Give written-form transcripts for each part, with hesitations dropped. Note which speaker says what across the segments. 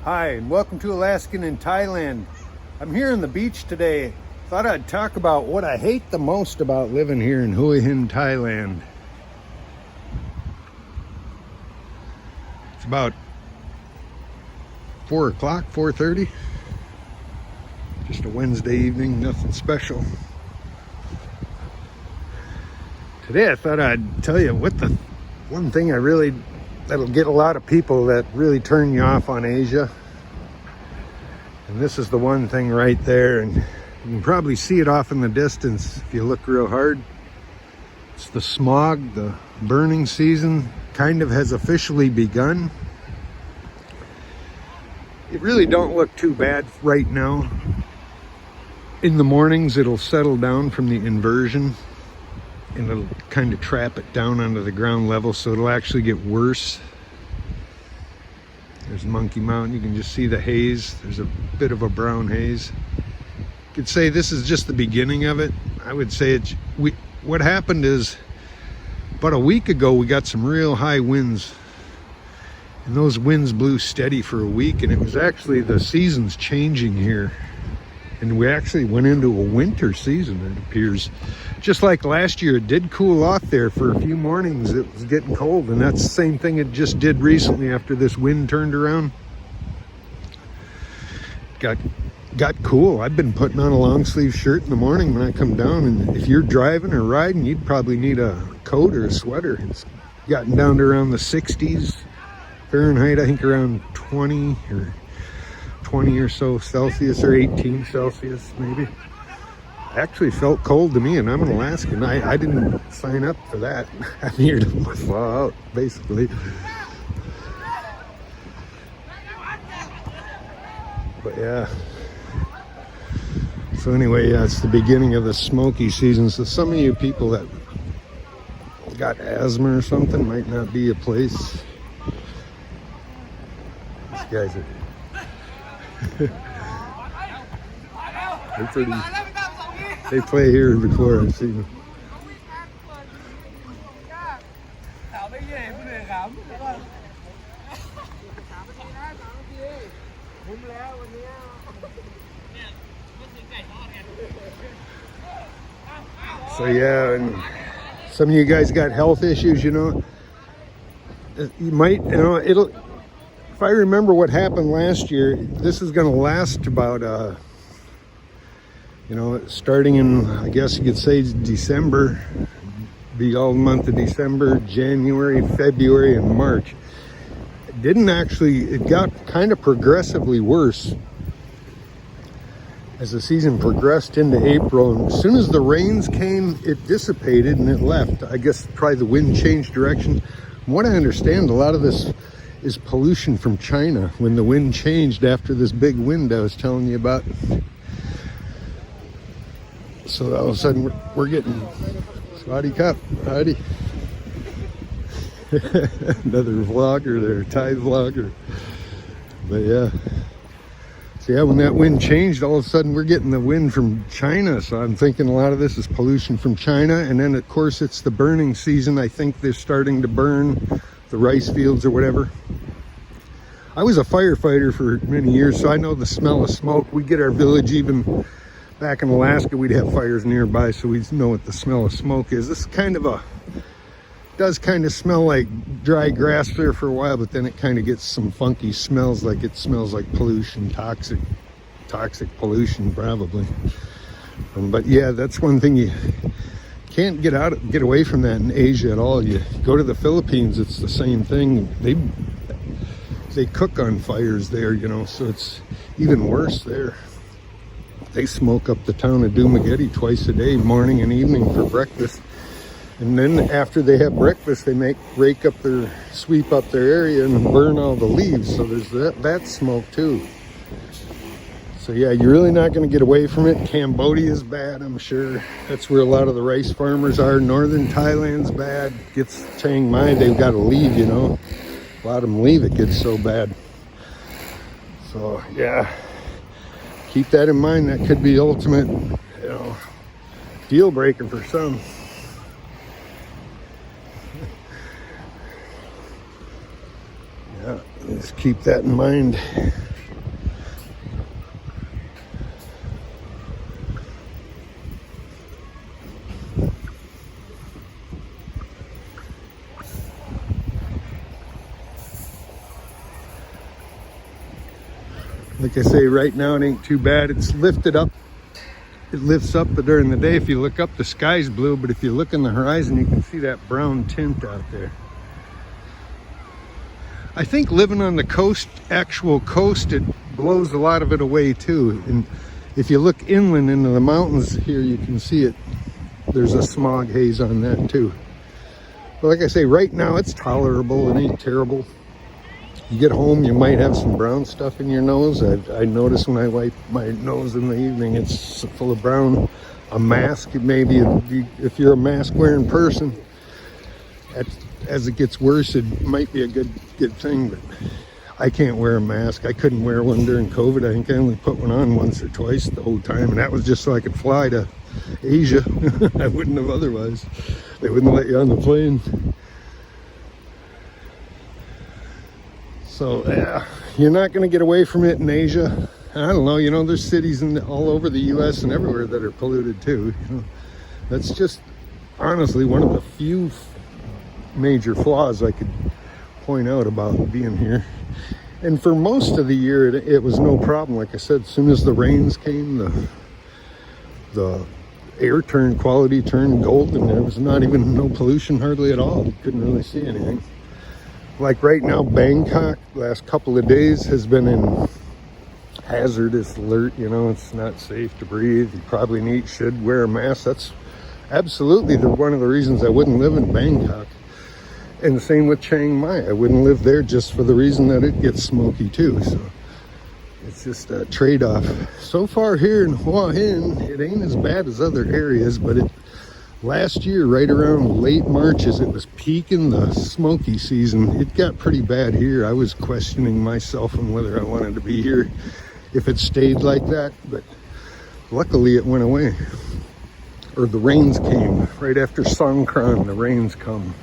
Speaker 1: Hi, and welcome to Alaskan in Thailand. I'm here on the beach today. Thought I'd talk about what I hate the most about living here in Hua Hin Thailand. It's about 4 o'clock, 4:30. Just a Wednesday evening, nothing special. Today I thought I'd tell you what the one thing that'll get a lot of people that really turn you off on Asia. And this is the one thing right there, and you can probably see it off in the distance if you look real hard. It's the smog. The burning season kind of has officially begun. It really don't look too bad right now. In the mornings it'll settle down from the inversion and it'll kind of trap it down onto the ground level, so it'll actually get worse. There's Monkey Mountain. You can just see the haze. There's a bit of a brown haze. You could say this is just the beginning of it. I would say what happened is about a week ago we got some real high winds, and those winds blew steady for a week, and it was actually the seasons changing here. And we actually went into a winter season, it appears. Just like last year, it did cool off there for a few mornings. It was getting cold, and that's the same thing it just did recently after this wind turned around. Got cool. I've been putting on a long sleeve shirt in the morning when I come down, and if you're driving or riding, you'd probably need a coat or a sweater. It's gotten down to around the 60s Fahrenheit, I think around 20 or so Celsius, or 18 Celsius maybe. Actually felt cold to me, and I'm an Alaskan. I didn't sign up for that. I'm here to thaw out, basically. But yeah. So anyway, yeah, it's the beginning of the smoky season. So some of you people that got asthma or something might not be a place. These guys are they're pretty. They play here before I've seen them. So yeah, and some of you guys got health issues, you know. You might, it'll. If I remember what happened last year, this is going to last about, starting in, I guess you could say December, be all month of December, January, February, and March. It got kind of progressively worse as the season progressed into April. And as soon as the rains came, it dissipated and it left. I guess probably the wind changed direction. From what I understand, a lot of this is pollution from China. When the wind changed after this big wind I was telling you about, so all of a sudden we're getting Swati Cup, howdy. Another vlogger there, Thai vlogger. But yeah, so yeah, when that wind changed, all of a sudden we're getting the wind from China. So I'm thinking a lot of this is pollution from China. And then of course it's the burning season. I think they're starting to burn the rice fields or whatever. I was a firefighter for many years, so I know the smell of smoke. We get our village, even back in Alaska, we'd have fires nearby, so we know what the smell of smoke is. This does kind of smell like dry grass there for a while, but then it kind of gets some funky smells, like it smells like pollution, toxic pollution probably. But yeah, that's one thing you can't get away from that in Asia at all. You go to the Philippines, it's the same thing. They cook on fires there, so it's even worse there. They smoke up the town of Dumaguete twice a day, morning and evening, for breakfast. And then after they have breakfast, they sweep up their area and burn all the leaves. So there's that smoke too. So yeah, you're really not going to get away from it. Cambodia is bad, I'm sure. That's where a lot of the rice farmers are. Northern Thailand's bad. Gets Chiang Mai, they've got to leave, A lot of them leave, it gets so bad. So yeah, keep that in mind. That could be ultimate, deal breaker for some. Yeah, Just keep that in mind. Like I say, right now it ain't too bad. It's lifted up. It lifts up during the day. If you look up, the sky's blue, but if you look in the horizon, you can see that brown tint out there. I think living on the coast, actual coast, it blows a lot of it away too. And if you look inland into the mountains here, you can see it. There's a smog haze on that too. But like I say, right now it's tolerable. It ain't terrible. You get home, you might have some brown stuff in your nose. I notice when I wipe my nose in the evening, it's full of brown. A mask, maybe if you're a mask wearing person, as it gets worse, it might be a good thing, but I can't wear a mask. I couldn't wear one during COVID. I think I only put one on once or twice the whole time, and that was just so I could fly to Asia. I wouldn't have otherwise. They wouldn't let you on the plane. So yeah, you're not going to get away from it in Asia. I don't know, you know, there's cities all over the US and everywhere that are polluted too. You know, that's just honestly one of the few major flaws I could point out about being here. And for most of the year, it was no problem. Like I said, as soon as the rains came, the air quality turned golden. There was not even no pollution hardly at all. You couldn't really see anything. Like right now, Bangkok, last couple of days has been in hazardous alert. You know, it's not safe to breathe. You probably should wear a mask. That's absolutely one of the reasons I wouldn't live in Bangkok. And the same with Chiang Mai. I wouldn't live there just for the reason that it gets smoky too. So it's just a trade-off. So far here in Hua Hin, it ain't as bad as other areas, but last year, right around late March, as it was peaking the smoky season, it got pretty bad here. I was questioning myself on whether I wanted to be here if it stayed like that, but luckily it went away. Or the rains came right after Songkran. The rains come,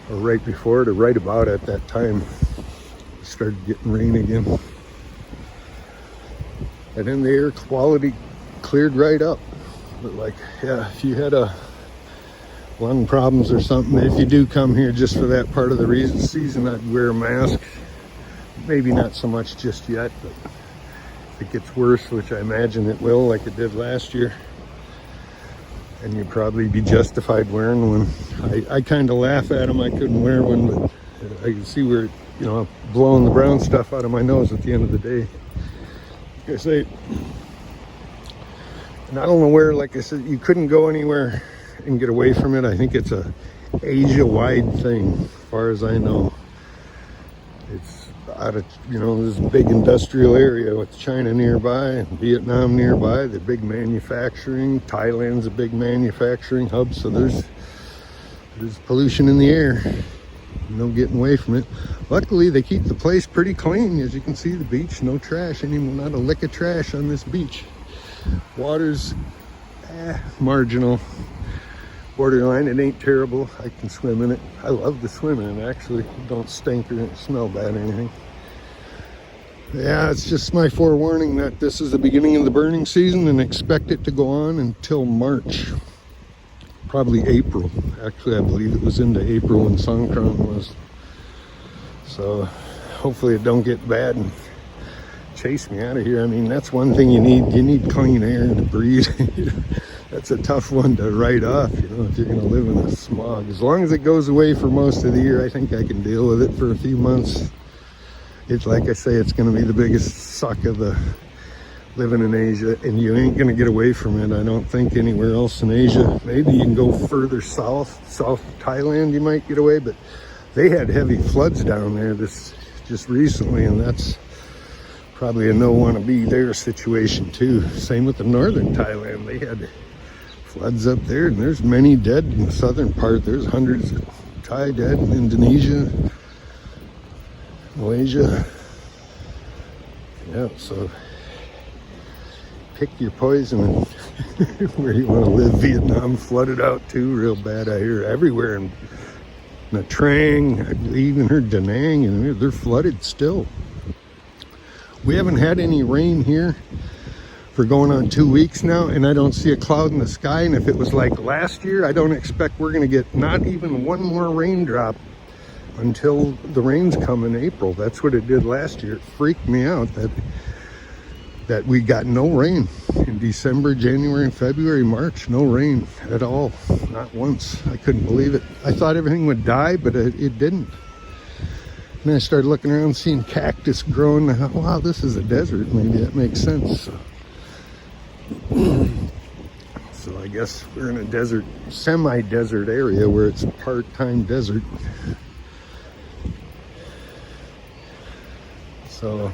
Speaker 1: or right before it, or right about at that time, it started getting rain again. And then the air quality cleared right up. But like, yeah, if you had lung problems or something, if you do come here just for that part of the season, I'd wear a mask. Maybe not so much just yet, but if it gets worse, which I imagine it will, like it did last year, and you'd probably be justified wearing one. I kind of laugh at them. I couldn't wear one, but I can see where, you know, blowing the brown stuff out of my nose at the end of the day. Like I say, and I don't know where, like I said, you couldn't go anywhere and get away from it. I think it's a Asia-wide thing, as far as I know. It's out of, you know, this big industrial area with China nearby and Vietnam nearby. The big manufacturing. Thailand's a big manufacturing hub, so there's pollution in the air. No getting away from it. Luckily, they keep the place pretty clean. As you can see, the beach, no trash anymore. Not a lick of trash on this beach. Water's marginal. Borderline, it ain't terrible. I can swim in it. I love to swim in it, actually. It don't stink or smell bad or anything. Yeah, it's just my forewarning that this is the beginning of the burning season, and expect it to go on until March. Probably April. Actually, I believe it was into April when Songkran was. So hopefully it don't get bad and chase me out of here. I mean, that's one thing you need. You need clean air to breathe. That's a tough one to write off, you know, if you're going to live in a smog. As long as it goes away for most of the year, I think I can deal with it for a few months. It's like I say, it's going to be the biggest suck of the living in Asia, and you ain't going to get away from it, I don't think, anywhere else in Asia. Maybe you can go further south Thailand, you might get away, but they had heavy floods down there just recently, and that's probably a no want to be there situation too. Same with the northern Thailand. They had floods up there, and there's many dead in the southern part. There's hundreds of Thai dead in Indonesia, Malaysia. Yeah, so pick your poison where you want to live. Vietnam flooded out too, real bad, I hear, everywhere in Nha Trang, I even heard Da Nang, and they're flooded still. We haven't had any rain here for going on 2 weeks now, and I don't see a cloud in the sky. And if it was like last year, I don't expect we're going to get not even one more raindrop until the rains come in April. That's what it did last year. It freaked me out that we got no rain in December, January, and February, March. No rain at all, not once. I couldn't believe it. I thought everything would die, but it didn't. And I started looking around, seeing cactus growing. I thought, wow, this is a desert. Maybe that makes sense. So I guess we're in a desert, semi-desert area where it's a part-time desert. So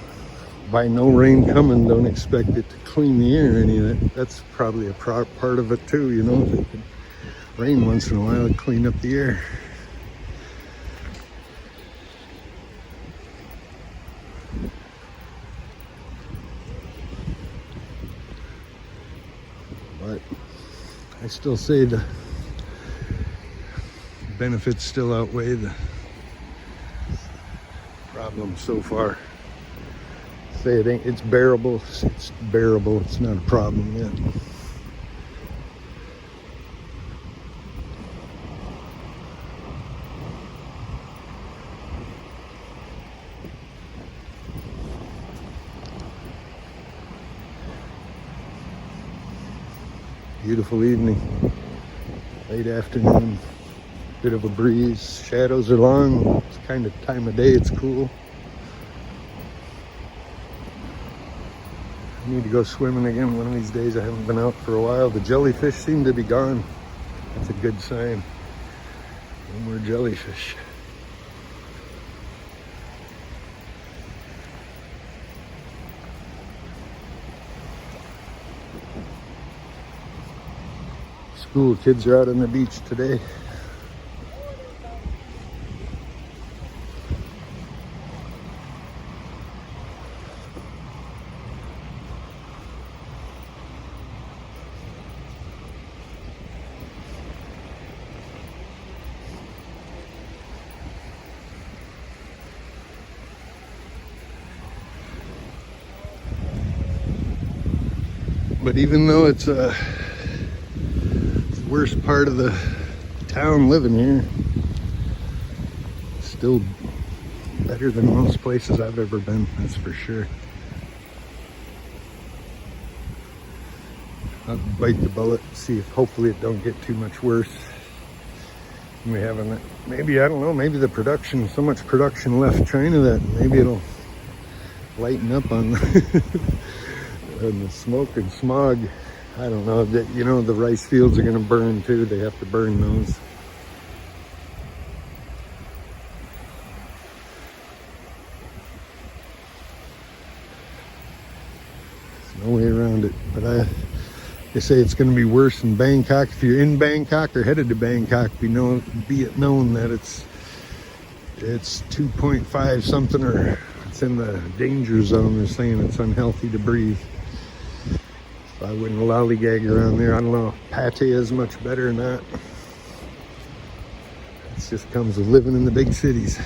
Speaker 1: by no rain coming, don't expect it to clean the air or any of that. That's probably a part of it too, you know. If it could rain once in a while to clean up the air. But I still say the benefits still outweigh the problems so far. Say it's bearable. It's bearable. It's not a problem yet. Beautiful evening, late afternoon, bit of a breeze, shadows are long, it's kind of time of day, it's cool. I need to go swimming again one of these days. I haven't been out for a while. The jellyfish seem to be gone. That's a good sign. No more jellyfish. School kids are out on the beach today. But even though it's the worst part of the town living here, it's still better than most places I've ever been, that's for sure. I'll bite the bullet, see if hopefully it don't get too much worse. We haven't, maybe, I don't know, maybe the production, so much production left China that maybe it'll lighten up on and the smoke and smog. I don't know, that, you know, the rice fields are going to burn too. They have to burn those. There's no way around it. But they say it's going to be worse in Bangkok. If you're in Bangkok or headed to Bangkok, be it known that it's 2.5 something, or it's in the danger zone. They're saying it's unhealthy to breathe. I wouldn't lollygag around there. I don't know if Pattaya is much better or not. It just comes with living in the big cities.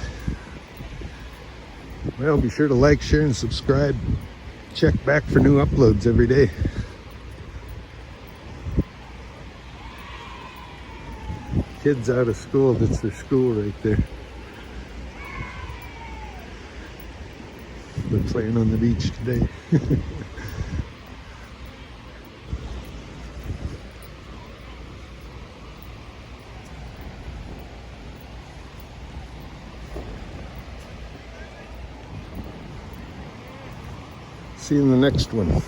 Speaker 1: Well, be sure to like, share, and subscribe. Check back for new uploads every day. Kids out of school, that's their school right there. They're playing on the beach today. See you in the next one.